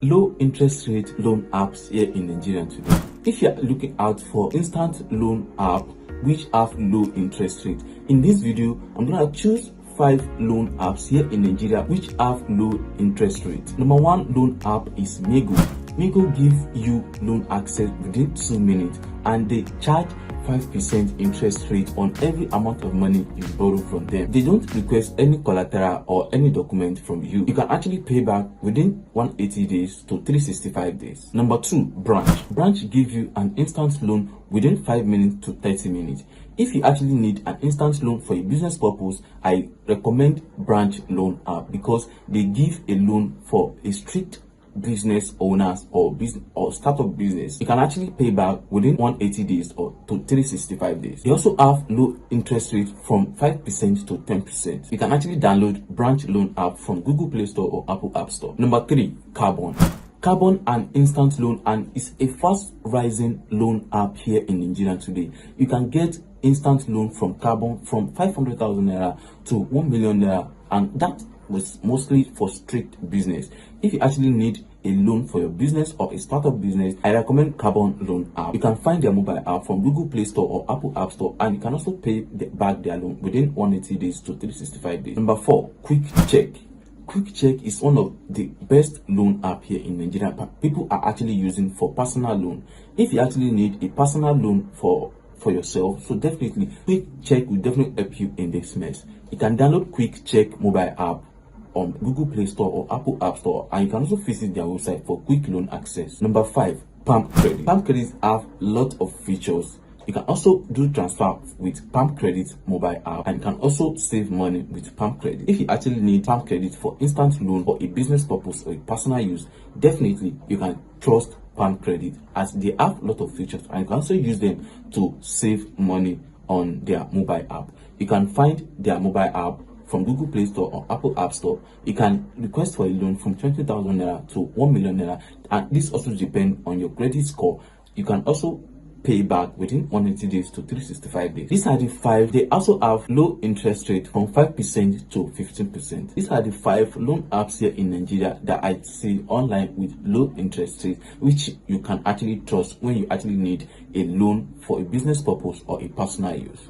Low interest rate loan apps here in Nigeria today. If you are looking out for instant loan app which have low interest rate, in this video I'm gonna choose 5 loan apps here in Nigeria which have low interest rate. Number 1 loan app is Mego. Mego give you loan access within 2 minutes and they charge 5% interest rate on every amount of money you borrow from them. They don't request any collateral or any document from you. You can actually pay back within 180 days to 365 days. Number 2, Branch. Branch give you an instant loan within 5 minutes to 30 minutes. If you actually need an instant loan for a business purpose, I recommend Branch loan app because they give a loan for a strict business owners or business or startup business. You can actually pay back within 180 days or to 365 days. They also have low interest rate from 5% to 10%. You can actually download Branch loan app from Google Play Store or Apple App Store. Number 3, Carbon. Carbon an instant loan and is a fast rising loan app here in Nigeria today. You can get instant loan from Carbon from 500,000 naira to 1 million naira, and that was mostly for strict business. If you actually need a loan for your business or a startup business, I recommend Carbon loan app. You can find their mobile app from Google Play Store or Apple App Store, and you can also pay back their loan within 180 days to 365 days. Number 4, Quick Check. Quick Check is one of the best loan app here in Nigeria. People are actually using for personal loan. If you actually need a personal loan for yourself, so definitely Quick Check will definitely help you in this mess. You can download Quick Check mobile app on Google Play Store or Apple App Store, and you can also visit their website for quick loan access. Number 5, Palm Credit. Palm Credits have a lot of features. You can also do transfer with Palm Credit mobile app, and you can also save money with Palm Credit. If you actually need Palm Credit for instant loan for a business purpose or a personal use, definitely you can trust Palm Credit as they have a lot of features, and you can also use them to save money on their mobile app. You can find their mobile app from Google Play Store or Apple App Store. You can request for a loan from 20,000 naira to 1 million naira, and this also depends on your credit score. You can also pay back within 180 days to 365 days. These are the 5. They also have low interest rate from 5% to 15%. These are the 5 loan apps here in Nigeria that I see online with low interest rate, which you can actually trust when you actually need a loan for a business purpose or a personal use.